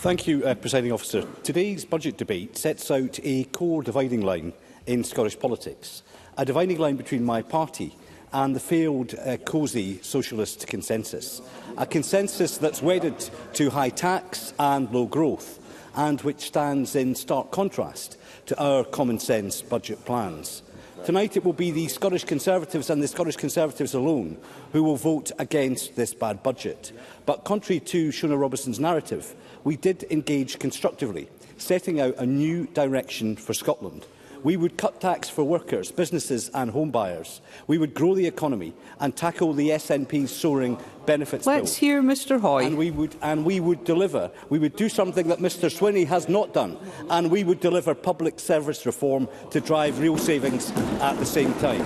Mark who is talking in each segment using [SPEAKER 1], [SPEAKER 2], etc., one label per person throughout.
[SPEAKER 1] Thank you, Presiding Officer. Today's budget debate sets out a core dividing line in Scottish politics, a dividing line between my party and the failed cosy socialist consensus, a consensus that's wedded to high tax and low growth, and which stands in stark contrast to our common-sense budget plans. Tonight it will be the Scottish Conservatives and the Scottish Conservatives alone who will vote against this bad budget. But contrary to Shona Robertson's narrative, we did engage constructively, setting out a new direction for Scotland. We would cut tax for workers, businesses and home buyers. We would grow the economy and tackle the SNP's soaring benefits bill.
[SPEAKER 2] Let's hear Mr Hoy.
[SPEAKER 1] And we would deliver. We would do something that Mr Swinney has not done, and we would deliver public service reform to drive real savings at the same time.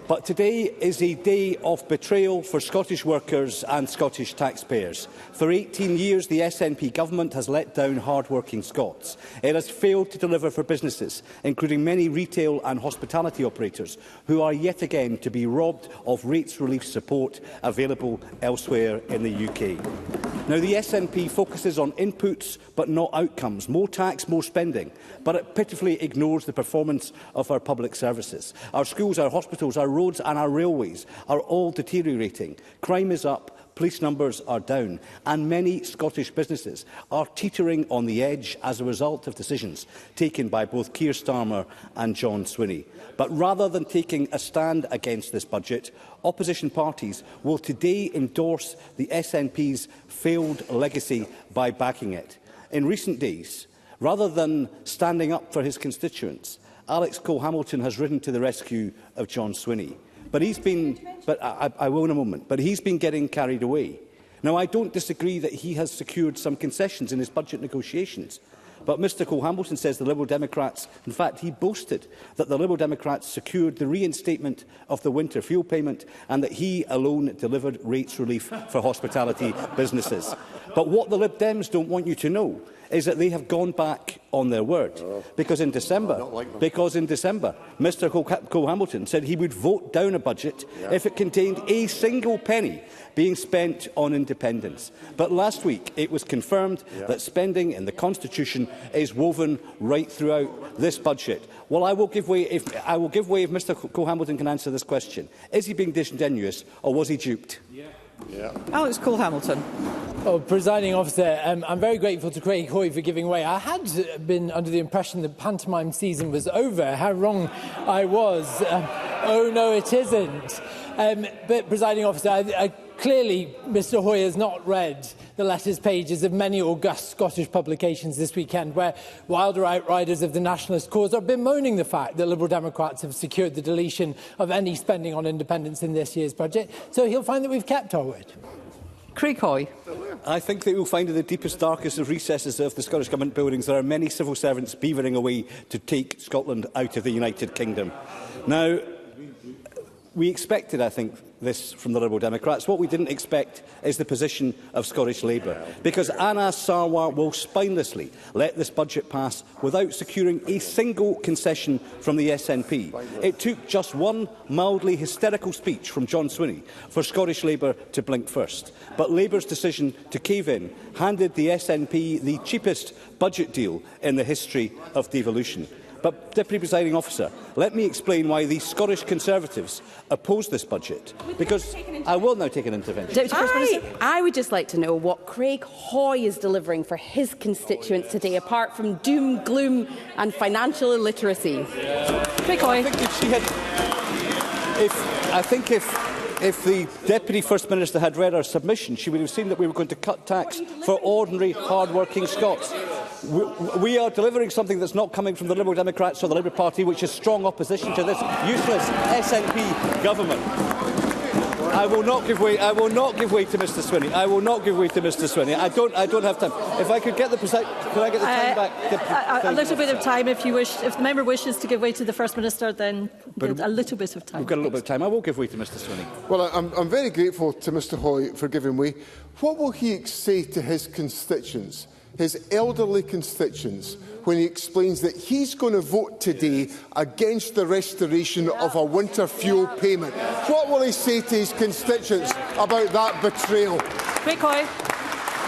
[SPEAKER 1] But today is a day of betrayal for Scottish workers and Scottish taxpayers. For 18 years, the SNP government has let down hard-working Scots. It has failed to deliver for businesses, including many retail and hospitality operators, who are yet again to be robbed of rates relief support available elsewhere in the UK. Now, the SNP focuses on inputs but not outcomes, more tax, more spending, but it pitifully ignores the performance of our public services. Our schools, our hospitals, our roads and our railways are all deteriorating. Crime is up, police numbers are down, and many Scottish businesses are teetering on the edge as a result of decisions taken by both Keir Starmer and John Swinney. But rather than taking a stand against this budget, opposition parties will today endorse the SNP's failed legacy by backing it. In recent days, rather than standing up for his constituents, Alex Cole-Hamilton has ridden to the rescue of John Swinney. But he's been, I will in a moment, but he's been getting carried away. Now, I don't disagree that he has secured some concessions in his budget negotiations. But Mr Cole-Hamilton says the Liberal Democrats, in fact, he boasted that the Liberal Democrats secured the reinstatement of the winter fuel payment and that he alone delivered rates relief for hospitality businesses. But what the Lib Dems don't want you to know is that they have gone back on their word. Because in December, Mr Cole-Hamilton said he would vote down a budget if it contained a single penny being spent on independence. But last week it was confirmed that spending in the Constitution is woven right throughout this budget. Well, I will give way if Mr Cole-Hamilton can answer this question. Is he being disingenuous or was he duped?
[SPEAKER 2] Alex Cole-Hamilton.
[SPEAKER 3] Oh, Presiding Officer, I'm very grateful to Craig Hoy for giving way. I had been under the impression that pantomime season was over. How wrong I was. Oh, no, it isn't. But, Presiding Officer, clearly Mr Hoy has not read the letters pages of many august Scottish publications this weekend, where wilder outriders of the nationalist cause are bemoaning the fact that Liberal Democrats have secured the deletion of any spending on independence in this year's budget. So he'll find that we've kept our word.
[SPEAKER 2] Craig Hoy.
[SPEAKER 1] I think that you'll find in the deepest, darkest of recesses of the Scottish Government buildings there are many civil servants beavering away to take Scotland out of the United Kingdom. Now, we expected, I think, this from the Liberal Democrats. What we didn't expect is the position of Scottish Labour, because Anas Sarwar will spinelessly let this budget pass without securing a single concession from the SNP. It took just one mildly hysterical speech from John Swinney for Scottish Labour to blink first. But Labour's decision to cave in handed the SNP the cheapest budget deal in the history of devolution. But, Deputy Presiding Officer, let me explain why the Scottish Conservatives oppose this budget. Because I will now take an intervention.
[SPEAKER 4] I would just like to know what Craig Hoy is delivering for his constituents today, apart from doom, gloom and financial illiteracy.
[SPEAKER 2] Craig Hoy.
[SPEAKER 1] I think if the Deputy First Minister had read our submission, she would have seen that we were going to cut tax for ordinary, hard-working Scots. We are delivering something that's not coming from the Liberal Democrats or the Labour Party, which is strong opposition to this useless SNP government. I will not give way. I will not give way to Mr. Swinney. I will not give way to Mr. Swinney. I don't have time. If I could get the could I get the time back?
[SPEAKER 5] A little bit of time, if you wish. If the member wishes to give way to the First Minister, then a little bit of time.
[SPEAKER 1] We've got a little bit of time. I will give way to Mr. Swinney.
[SPEAKER 6] Well, I'm very grateful to Mr. Hoy for giving way. What will he say to his constituents, his elderly constituents, when he explains that he's going to vote today against the restoration of a winter fuel payment? What will he say to his constituents about that betrayal?
[SPEAKER 5] Craig Hoy.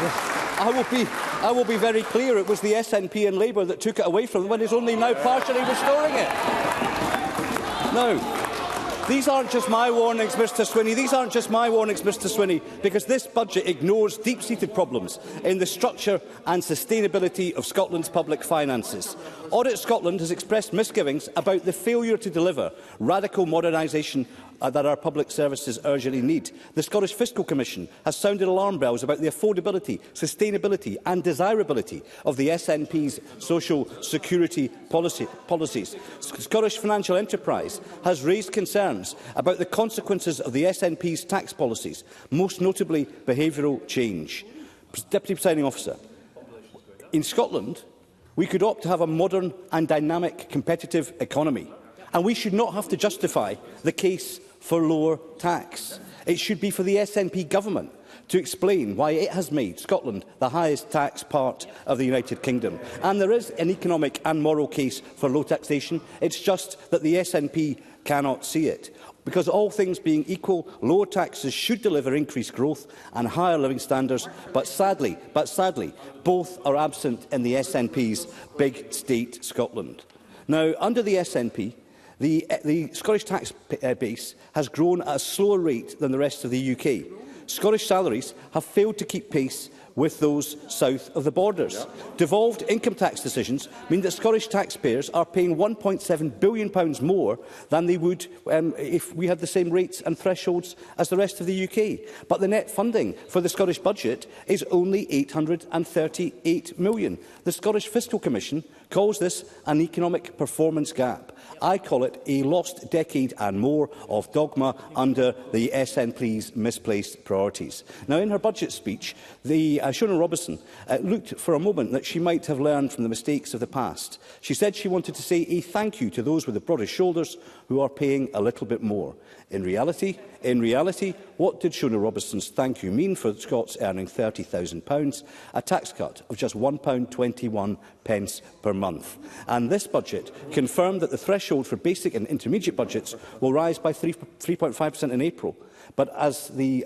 [SPEAKER 1] I will be very clear. It was the SNP and Labour that took it away from them when it's only now partially restoring it. No. These aren't just my warnings, Mr Swinney. These aren't just my warnings, Mr Swinney, because this budget ignores deep-seated problems in the structure and sustainability of Scotland's public finances. Audit Scotland has expressed misgivings about the failure to deliver radical modernisation that our public services urgently need. The Scottish Fiscal Commission has sounded alarm bells about the affordability, sustainability and desirability of the SNP's social security policies. Scottish Financial Enterprise has raised concerns about the consequences of the SNP's tax policies, most notably behavioural change. Deputy Presiding Officer, in Scotland, we could opt to have a modern and dynamic competitive economy, and we should not have to justify the case for lower tax. It should be for the SNP government to explain why it has made Scotland the highest tax part of the United Kingdom. And there is an economic and moral case for low taxation. It's just that the SNP cannot see it. Because all things being equal, lower taxes should deliver increased growth and higher living standards, but sadly, both are absent in the SNP's big state Scotland. Now, under the SNP, the Scottish tax base has grown at a slower rate than the rest of the UK. Scottish salaries have failed to keep pace with those south of the borders. Devolved income tax decisions mean that Scottish taxpayers are paying £1.7 billion more than they would if we had the same rates and thresholds as the rest of the UK. But the net funding for the Scottish budget is only £838 million. The Scottish Fiscal Commission calls this an economic performance gap. I call it a lost decade and more of dogma under the SNP's misplaced priorities. Now, in her budget speech, Shona Robertson looked for a moment that she might have learned from the mistakes of the past. She said she wanted to say a thank you to those with the broadest shoulders who are paying a little bit more. In reality, what did Shona Robertson's thank you mean for Scots earning £30,000? A tax cut of just £1.21 per month. And this budget confirmed that the threshold for basic and intermediate budgets will rise by 3.5% in April. But as the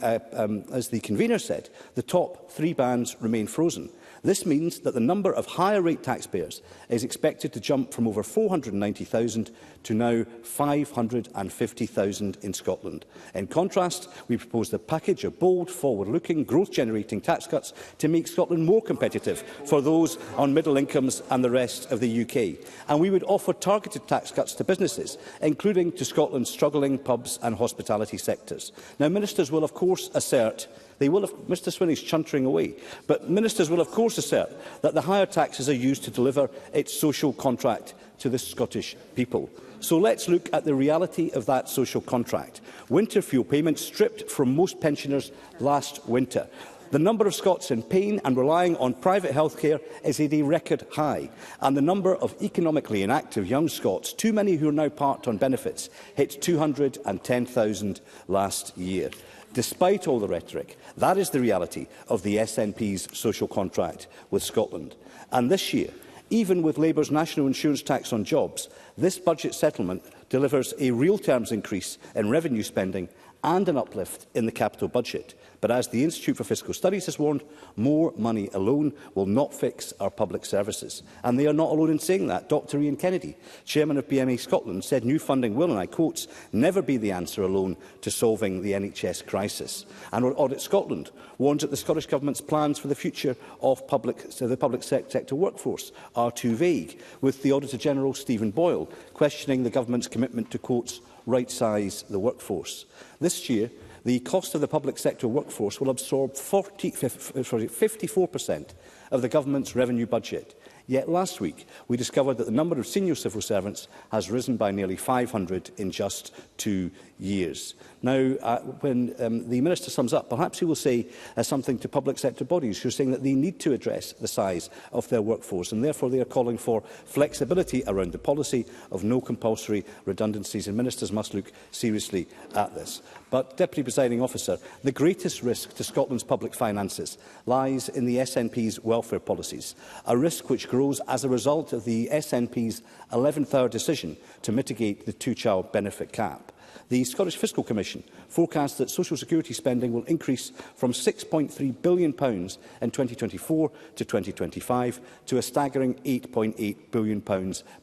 [SPEAKER 1] convener said, the top three bands remain frozen. This means that the number of higher-rate taxpayers is expected to jump from over 490,000 to now 550,000 in Scotland. In contrast, we proposed a package of bold, forward-looking, growth-generating tax cuts to make Scotland more competitive for those on middle incomes and the rest of the UK. And we would offer targeted tax cuts to businesses, including to Scotland's struggling pubs and hospitality sectors. Now, ministers will, of course, assert Mr Swinney's chuntering away, but ministers will of course assert that the higher taxes are used to deliver its social contract to the Scottish people. So let's look at the reality of that social contract. Winter fuel payments stripped from most pensioners last winter. The number of Scots in pain and relying on private health care is at a record high, and the number of economically inactive young Scots, too many who are now parked on benefits, hit 210,000 last year. Despite all the rhetoric, that is the reality of the SNP's social contract with Scotland. And this year, even with Labour's national insurance tax on jobs, this budget settlement delivers a real terms increase in revenue spending and an uplift in the capital budget. But as the Institute for Fiscal Studies has warned, more money alone will not fix our public services. And they are not alone in saying that. Dr Ian Kennedy, chairman of BMA Scotland, said new funding will, and I quote, never be the answer alone to solving the NHS crisis. And Audit Scotland warns that the Scottish Government's plans for the future of the public sector workforce are too vague, with the Auditor-General Stephen Boyle questioning the Government's commitment to, quote, right-size the workforce. This year, the cost of the public sector workforce will absorb 54% of the Government's revenue budget. Yet last week, we discovered that the number of senior civil servants has risen by nearly 500 in just 2 years. Now, when the Minister sums up, perhaps he will say something to public sector bodies who are saying that they need to address the size of their workforce, and therefore they are calling for flexibility around the policy of no compulsory redundancies, and ministers must look seriously at this. But, Deputy Presiding Officer, the greatest risk to Scotland's public finances lies in the SNP's welfare policies, a risk which grows as a result of the SNP's 11th hour decision to mitigate the two-child benefit cap. The Scottish Fiscal Commission forecasts that social security spending will increase from £6.3 billion in 2024 to 2025 to a staggering £8.8 billion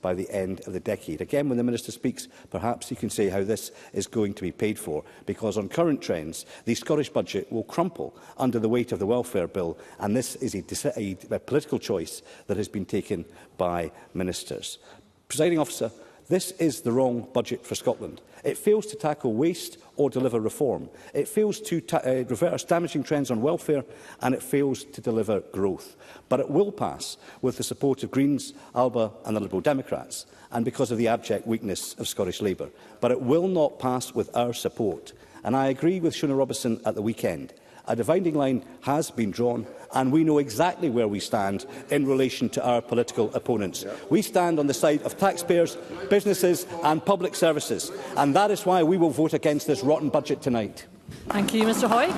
[SPEAKER 1] by the end of the decade. Again, when the Minister speaks, perhaps he can say how this is going to be paid for, because on current trends, the Scottish budget will crumple under the weight of the welfare bill, and this is a political choice that has been taken by ministers. Presiding Officer, this is the wrong budget for Scotland. It fails to tackle waste or deliver reform. It fails to reverse damaging trends on welfare, and it fails to deliver growth. But it will pass with the support of Greens, Alba and the Liberal Democrats, and because of the abject weakness of Scottish Labour. But it will not pass with our support. And I agree with Shona Robertson at the weekend. A dividing line has been drawn, and we know exactly where we stand in relation to our political opponents. We stand on the side of taxpayers, businesses and public services, and that is why we will vote against this rotten budget tonight.
[SPEAKER 5] Thank you, Mr Hoy.